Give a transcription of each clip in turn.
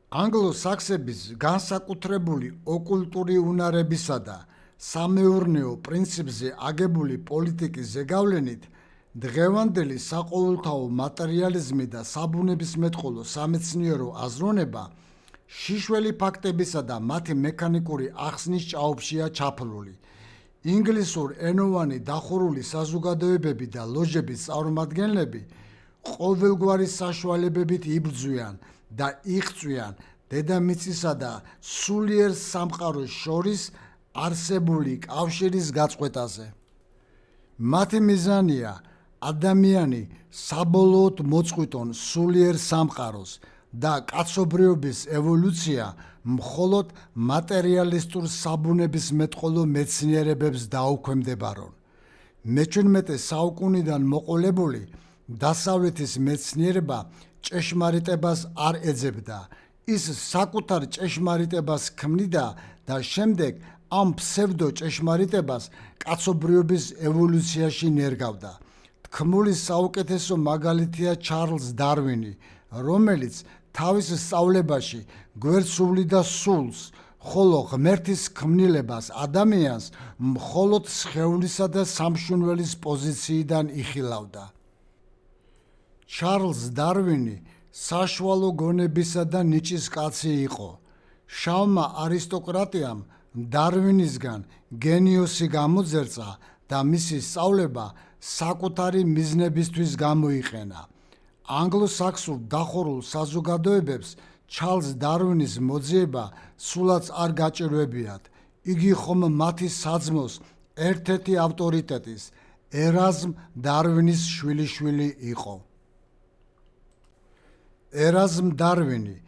ანგლო-საქსების განსაკუთრებული ოკულტური უნარებისა და სამეურნეო პრინციპზე აგებული პოლიტიკის ზეგავლენით დღევანდელი საყოველთაო მატერიალიზმი და საბუნებისმეტყველო სამეცნიერო აზროვნება შიშველი ფაქტებისა და მათი მექანიკური ახსნის ჭაობშია ჩაფლული. ინგლისურ ენოვანი დახურული საზოგადოებები და ლოჟების წარმომადგენლები ყოველგვარი საშუალებებით იბრძვიან და იღწვიან დედამიწისა და სულიერ სამყაროს შორის არსებული კავშირის გაწყვეტაზე. მათი მიზანია ადამიანი საბოლოოდ მოწყვიტონ სულიერ სამყაროს და კაცობრიობის ევოლუცია მხოლოდ მატერიალისტურ საბუნებისმეტყველო მეცნიერებებს დაუქვემდებარონ. მე-17 საუკუნიდან მოყოლებული დასავლეთის მეცნიერება ჭეშმარიტებას არ ეძებდა. ის საკუთარ ჭეშმარიტებას ქმნიდა და შემდეგ ამ ფსევდო ჭეშმარიტებას კაცობრიობის ევოლუციაში ნერგავდა. თქმული საუკეთესო მაგალითია ჩარლზ დარვინი, რომელიც თავის სწავლებაში გვერდს უვლიდა სულს, ხოლო ღმერთის ქმნილებას ადამიანს მხოლოდ სხეულისა და სამშუნველის პოზიციიდან იხილავდა. ჩარლზ დარვინი საშუალო გონებისა და ნიჭის კაცი იყო. შავმა არისტოკრატიამ დარვინისგან გენიოსი გამოძერწა და მისი სწავლება საკუთარი მიზნებისთვის გამოიყენა. ანგლო-საქსურ დახურულ საზოგადოებებს ჩარლზ დარვინის მოძიება სულაც არ გაჭირვებიათ. იგი ხომ მათი საძმოს ერთ-ერთი ავტორიტეტის, ერაზმ დარვინის შვილიშვილი იყო. ერაზმ დარვინი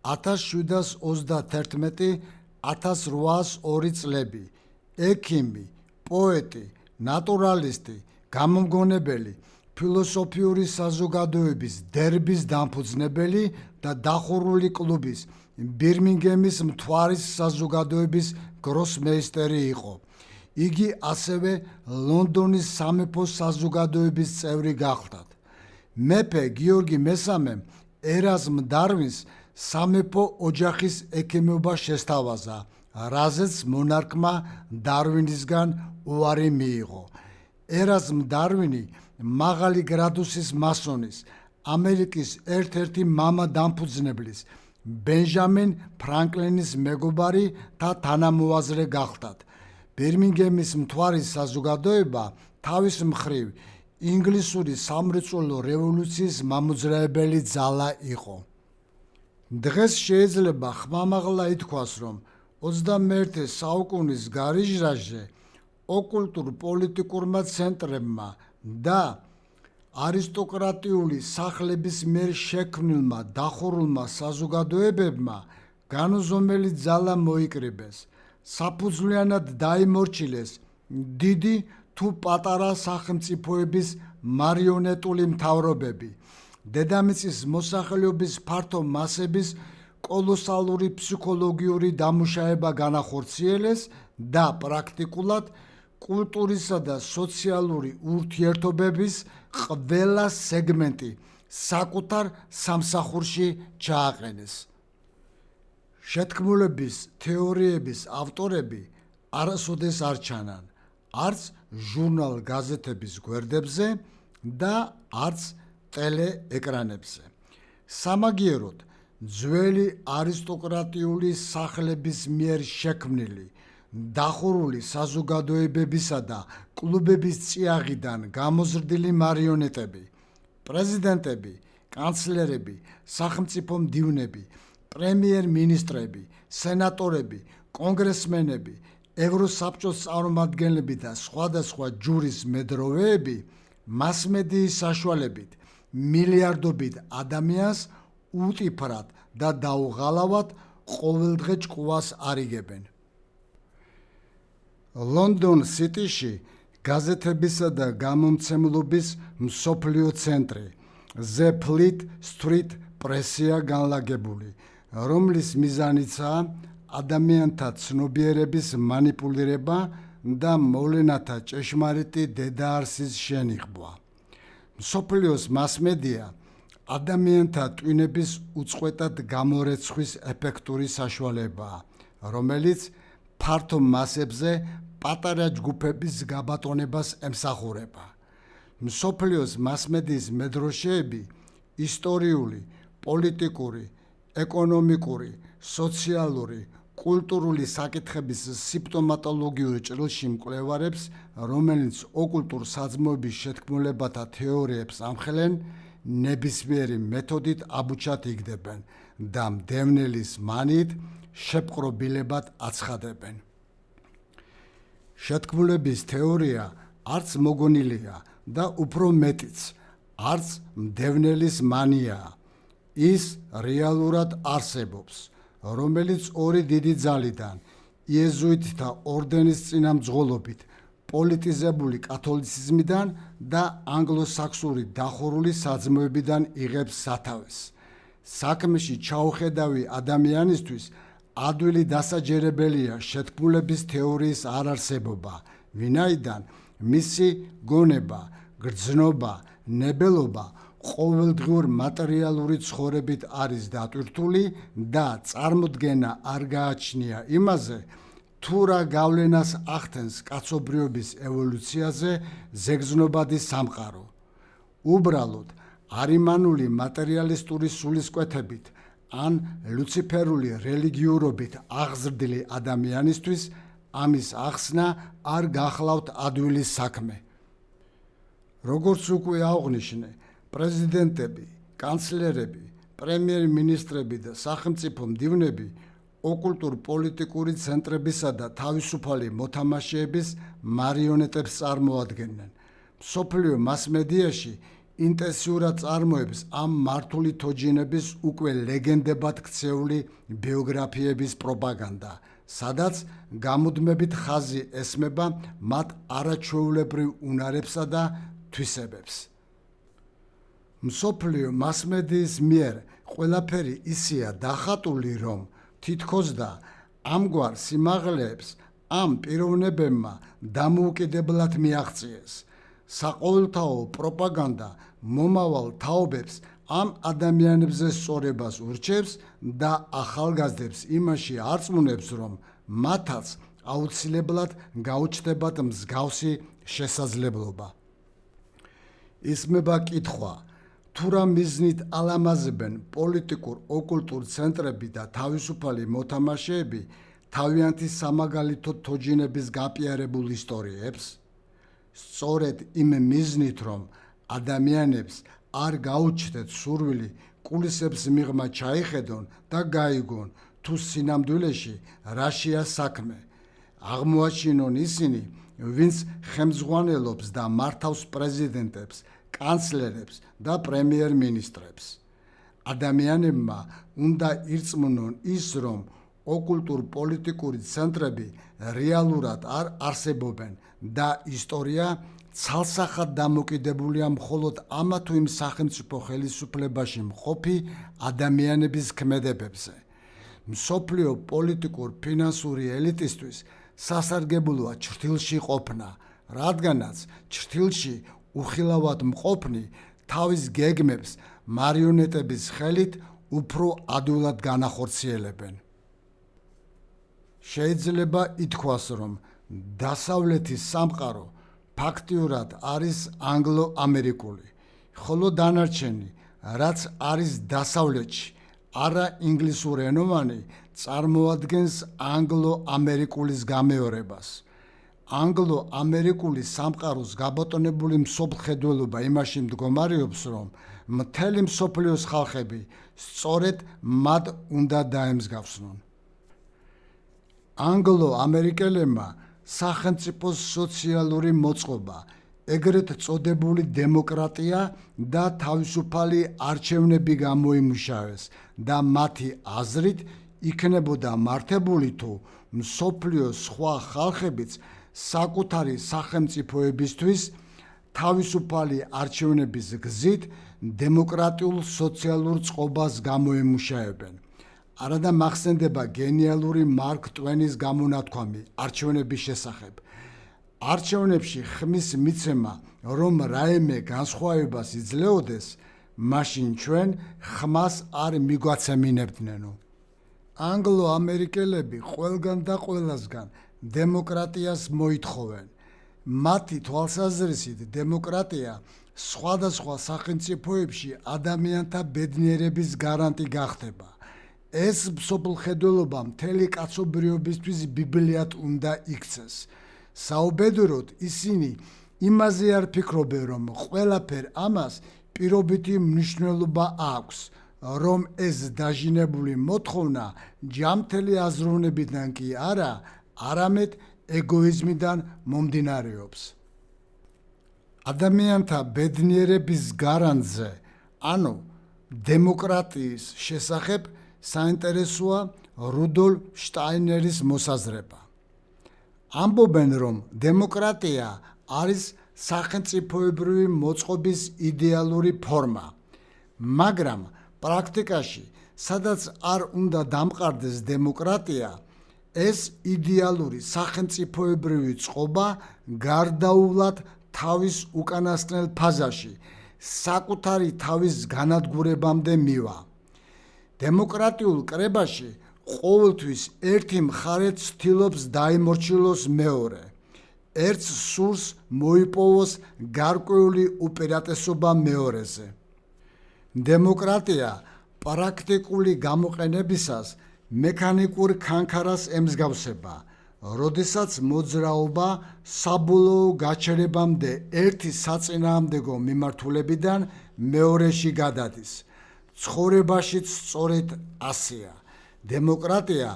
1731-1802 წლები, ექიმი, პოეტი, ნატურალისტი, გამომგონებელი, ფილოსოფიური საზოგადოების დერბის დამფუძნებელი და დახურული კლუბის ბირმინგემის მთვარის საზოგადოების გროსმეისტერი იყო. იგი ასევე ლონდონის სამეფო საზოგადოების წევრი გახლდათ. მეფე გიორგი მესამემ ერაზმ დარვინს სამეფო ოჯახის ექიმობა შესთავაზა, რაზეც მონარქმა დარვინისგან უარი მიიღო. ერაზმ დარვინი მაღალი გრადუსის მასონის, ამერიკის ერთ-ერთი მამა დამფუძნებლის, ბენჟამინ ფრანკლინის მეგობარი და თანამოაზრე გახლდათ. ბირმინგემის მთვარის საზოგადოება თავის მხრივ ინგლისური სამრეწველო რევოლუციის მამოძრავებელი ძალა იყო. დღეს შეიძლება ხმამაღლა ითქვას, რომ 21 საუკუნის გარიჟრაჟზე ოკულტურ პოლიტიკურმა ცენტრებმა და არისტოკრატიული სახლების მიერ შექმნილმა დახურულმა საზოგადოებებმა განუზომელი ძალა მოიკრიბეს. საფუძვლიანად დაიმორჩილეს დიდი თუ პატარა სახელმწიფოების მარიონეტული მთავრობები. დედამიწის მოსახლეობის ფართო მასების კოლოსალური ფსიქოლოგიური დამუშავება განახორციელეს და პრაქტიკულად კულტურისა და სოციალური ურთიერთობების ყველა სეგმენტი საკუთარ სამსახურში ჩააყენეს. შეთქმულების თეორიების ავტორები არასოდეს არ ჩანან, არც ჟურნალ-გაზეთების გვერდებზე და არც ტელეეკრანებზე. სამაგიეროდ, ძველი არისტოკრატიული სახლების მიერ შექმნილი დახურული საზოგადოებებისა და კლუბების წიაღიდან გამოზრდილი მარიონეტები, პრეზიდენტები, კანცლერები, სახელმწიფო მდივნები, პრემიერ-მინისტრები, სენატორები, კონგრესმენები, ევროსაბჭოს წარმომადგენლები და სხვადასხვა ჯურის მედროვეები მასმედიის საშუალებით მილიარდობით ადამიანს უტიფრად და დაუღალავად ყოველდღე ჭკუას არიგებენ. ლონდონ სიტიში გაზეთებისა და გამომცემლობის მსოფლიო ცენტრი The Fleet Street პრესია განლაგებული, რომლის მიზანიცაა ადამიანთა ცნობიერების მანიპულირება და მოვლენათა ჭეშმარიტი დედაარსის შენიღბვა. მსოფლიოს მასმედია ადამიანთა ტვინების უწყვეტად გამორეცხვის ეფექტური საშუალებაა, რომელიც ფართო მასებზე პატარა ჯგუფების გაბატონებას ემსახურება. მსოფლიოს მასმედიის მედროშეები ისტორიული, პოლიტიკური, ეკონომიკური, სოციალური, კულტურული საკითხების სიმპტომატოლოგიურ ჭრილში მკვლევარებს, რომელიც ოკულტურ საძმოების შეთქმულებათა თეორიებს ამხელენ, ნებისმიერი მეთოდით აბუჩად იგდებენ და მდევნელის მანით შეპყრობილებად აცხადებენ. შეთქმულების თეორია არც მოგონილია და უფრო მეტიც, არც მდევნელის მანიაა. ის რეალურად არსებობს, რომელიც ორი დიდი ძალიდან, იეზუიტთა ორდენის წინამძღოლობით, პოლიტიზებული კათოლიციზმიდან და ანგლო-საქსური დახურული საძმოებიდან იღებს სათავეს. საქმეში ჩაუხედავი ადამიანისთვის ადვილი დასაჯერებელია შეთქმულების თეორიის არარსებობა, ვინაიდან მისი გონება, გრძნობა, ნებელობა ყოველდღიურ მატერიალური ცხოვრებით არის დატვირთული და წარმოდგენა არ გააჩნია იმაზე, თუ რა გავლენას ახდენს კაცობრიობის ევოლუციაზე ზეგრძნობადი სამყარო. უბრალოდ არიმანული მატერიალისტური სულისკვეთებით ან ლუციფერული რელიგიურობით აღზრდილი ადამიანისთვის ამის ახსნა არ გახლავთ ადვილი საქმე. როგორც უკვე აღვნიშნე, პრეზიდენტები, კანცლერები, პრემიერ-მინისტრები და სახელმწიფო მდივნები ოკულტურ-პოლიტიკური ცენტრებისა და თავისუფალი მოთამაშეების მარიონეტებს წარმოადგენენ. მსოფლიო მასმედიაში ინტენსიურად წარმოებს ამ მართული თოჯინების უკვე ლეგენდებად ქცეული ბიოგრაფიების პროპაგანდა, სადაც გამუდმებით ხაზი ესმება მათ არაჩვეულებრივ უნარებსა და თვისებებს. მსოფლიო მასმედიის მიერ ყველაფერი ისეა დახატული, რომ თითქოს და ამგვარ სიმაღლეებს ამ პიროვნებებმა დამოუკიდებლად მიაღწიეს. საყოველთაო პროპაგანდა მომავალ თაობებს ამ ადამიანებზე სწორებას ურჩევს და ახალგაზრდებს იმაში არწმუნებს, რომ მათაც აუცილებლად გაუჩნდებათ მსგავსი შესაძლებლობა. ისმება კითხვა, თუ რა მიზნით ალამაზებენ პოლიტიკურ ოკულტურ ცენტრები და თავისუფალი მოთამაშეები თავიანთი სამაგალითო თოჯინების გაპიარებულ ისტორიებს? სწორედ იმ მიზნით, რომ ადამიანებს არ გაუჩნდეთ სურვილი კულისებს მიღმა ჩაიხედონ და გაიგონ, თუ სინამდვილეში რაშია საქმე. აღმოაჩინონ ისინი, ვინც ხელმძღვანელობს და მართავს პრეზიდენტებს, კანცლერებს და პრემიერ-მინისტრებს. ადამიანებმა უნდა ირწმუნონ ის, რომ ოკულტურ-პოლიტიკური ცენტრები რეალურად არ არსებობენ და ისტორია ცალსახად დამოკიდებულია მხოლოდ ამა თუ იმ სახელმწიფო ხელისუფლებაში მყოფი ადამიანების ქმედებებზე. მსოფლიო პოლიტიკურ-ფინანსური ელიტისთვის სასარგებლოა ჩრდილში ყოფნა, რადგანაც ჩრდილში უხილავად მყოფნი თავის გეგმებს მარიონეტების ხელით უფრო ადვილად განახორციელებენ. შეიძლება ითქვას, რომ დასავლეთის სამყარო ფაქტიურად არის ანგლო-ამერიკული, ხოლო დანარჩენი, რაც არის დასავლეთში, არა ინგლისურენოვანი, წარმოადგენს ანგლო-ამერიკულის გამეორებას. ანგლო-ამერიკული სამყაროს გაბატონებული მსოფლმხედველობა იმაში მდგომარეობს, რომ მთელი მსოფლიოს ხალხები სწორედ მათ უნდა დაემსგავსნონ. ანგლო-ამერიკელებმა სახელმწიფოს სოციალური მოწყობა, ეგრეთ წოდებული დემოკრატია და თავისუფალი არჩევნები გამოიმუშავეს და მათი აზრით იქნებოდა მართებული, თუ მსოფლიოს სხვა ხალხებიც საკუთარი სახელმწიფოებისთვის თავისუფალი არჩევნების გზით დემოკრატიულ სოციალურ წყობას გამოემუშავებენ. არადა მახსენდება გენიალური მარკ ტვენის გამონათქვამი არჩევნების შესახებ. არჩევნებში ხმის მიცემა, რომ რაიმე განსხვავებას იძლეოდეს, მაშინ ჩვენ ხმას არ მიგვაცემინებდნენო. ანგლო-ამერიკელები ყველგან და ყველასგან დემოკრატიას მოითხოვენ. მათი თვალსაზრისით დემოკრატია სხვადასხვა სახელმწიფოებში ადამიანთა ბედნიერების გარანტი გახდება. ეს მსოფლმხედველობა მთელი კაცობრიობისთვის ბიბლიად უნდა იქცეს. საუბედუროდ ისინი იმაზე არ ფიქრობენ, რომ ყველაფერ ამას პირობითი მნიშვნელობა აქვს, რომ ეს დაჟინებული მოთხოვნა ჯანმრთელი აზროვნებიდან კი არა, არამედ ეგოიზმიდან მომდინარეობს. ადამიანთა ბედნიერების გარანტზე, ანუ დემოკრატიის შესახებ საინტერესოა რუდოლფ შტაინერის მოსაზრება. ამბობენ, რომ დემოკრატია არის სახელმწიფოებრივი მოწყობის იდეალური ფორმა, მაგრამ პრაქტიკაში, სადაც არ უნდა დამყარდეს დემოკრატია, ეს იდეალური სახელმწიფოებრივი წყობა გარდაუვლად თავის უკანასკნელ ფაზაში, საკუთარი თავის განადგურებამდე მივა. დემოკრატიულ კრებაში ყოველთვის ერთი მხარე ცდილობს დაიმორჩილოს მეორე. ერთს სურს მოიპოვოს გარკვეული უპირატესობა მეორეზე. დემოკრატია პრაქტიკული გამოყენებისას მექანიკურ ქანქარას ემსგავსება, როდესაც მოძრაობა საბოლოო გაჩერებამდე ერთი საწინააღმდეგო მიმართულებიდან მეორეში გადადის. ცხოვრებაშიც სწორედ ასეა. დემოკრატია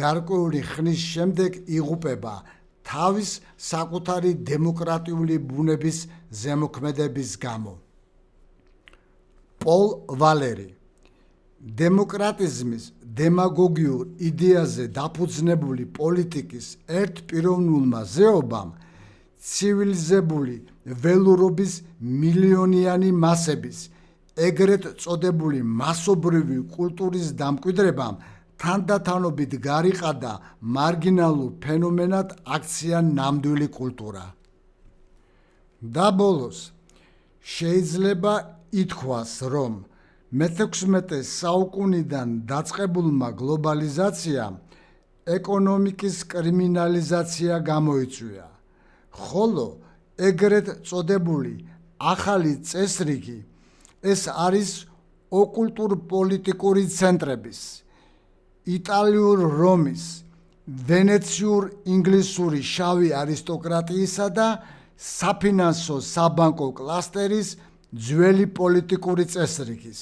გარკვეული ხნის შემდეგ იღუპება თავის საკუთარი დემოკრატიული ბუნების ზემოქმედების გამო. პოლ ვალერი. დემოკრატიზმის დემაგოგიურ იდეაზე დაფუძნებული პოლიტიკის ერთპიროვნულმა ზეობამ ცივილიზებული ველურობის მილიონიანი მასების ეგრეთ წოდებული მასობრივი კულტურის დამკვიდრებამ თანდათანობით გარიყადა მარგინალურ ფენომენად აქცია ნამდვილი კულტურა. და ბოლოს შეიძლება ითქვას, რომ მე-16 საუკუნიდან დაწყებულმა გლობალიზაციამ ეკონომიკის კრიმინალიზაცია გამოიწვია, ხოლო ეგრეთ წოდებული ახალი წესრიგი ეს არის ოკულტურ-პოლიტიკური ცენტრების, იტალიურ რომის, ვენეციურ-ინგლისური შავი არისტოკრატიისა და საფინანსო საბანკო კლასტერის ძველი პოლიტიკური წესრიგის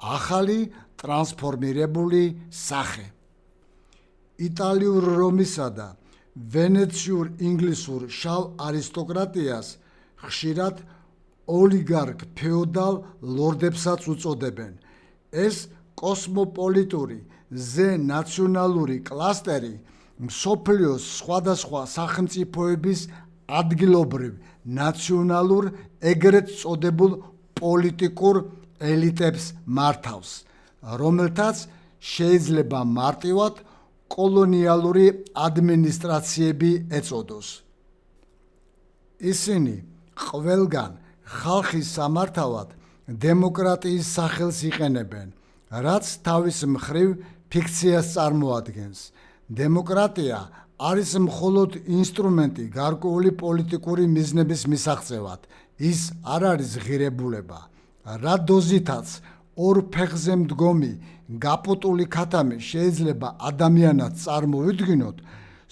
ახალი ტრანსფორმირებული სახე. იტალიურ რომისა და ვენეციურ-ინგლისურ შავ არისტოკრატიას ხშირად ოლიგარქ ფეოდალ ლორდებსაც უწოდებენ. ეს კოსმოპოლიტური ზე-ნაციონალური კლასტერი მსოფლიოს სხვადასხვა სახელმწიფოების ადგილობრივ ნაციონალურ ეგრეთ წოდებულ პოლიტიკურ ელიტებს მართავს, რომელთაც შეიძლება მარტივად კოლონიალური ადმინისტრაციები ეწოდოს. ისინი ყველგან ხალხის სამართავად დემოკრატიის სახელს იყენებენ, რაც თავის მხრივ ფიქციას წარმოადგენს. დემოკრატია არის მხოლოდ ინსტრუმენტი გარკვეული პოლიტიკური მიზნების მისაღწევად. ის არ არის ღირებულება. რა დოზითაც ორ ფეხზე მდგომი გაპოტული ქათამი შეიძლება ადამიანად წარმოვიდგინოთ,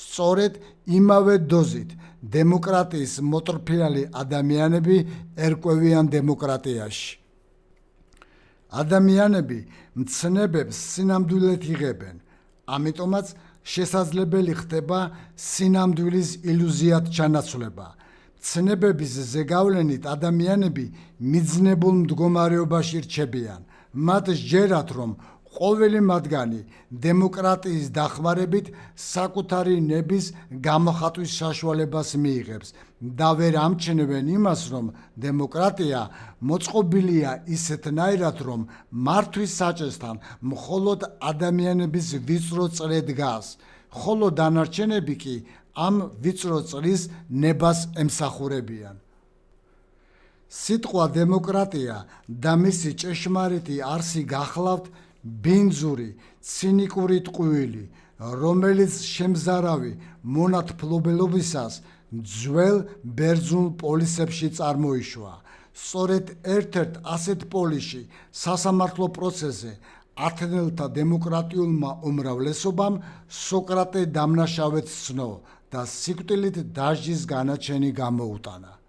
სწორედ იმავე დოზით დემოკრატიის მოტრფიალი ადამიანები ერკვევიან დემოკრატიაში. ადამიანები მცნებებს სინამდვილედ იღებენ, ამიტომაც შესაძლებელი ხდება სინამდვილის ილუზიად ჩანაცვლება. მცნებების ზეგავლენით ადამიანები მიძნებულ მდგომარეობაში რჩებიან. მათ სჯერათ, რომ ყოველი მათგანი დემოკრატიის დახმარებით საკუთარი ნების გამოხატვის საშუალებას მიიღებს და ვერ ამჩნევენ იმას, რომ დემოკრატია მოწყობილია ისეთნაირად, რომ მართვის საჭესთან მხოლოდ ადამიანების ვიწრო წრე დგას, ხოლო დანარჩენები კი ამ ვიწრო წრის ნებას ემსახურებიან. სიტყვა დემოკრატია და მისი ჭეშმარიტი არსი გახლავთ ბინძური, ცინიკური ტყუილი, რომელიც შემზარავი მონათფლობელობისას ძველ ბერძნულ პოლისებში წარმოიშვა. სწორედ ერთ-ერთ ასეთ პოლისში სასამართლო პროცესზე ათენელთა დემოკრატიულმა უმრავლესობამ სოკრატე დამნაშავედ ცნო და სიკვდილით დასჯის განაჩენი გამოუტანა.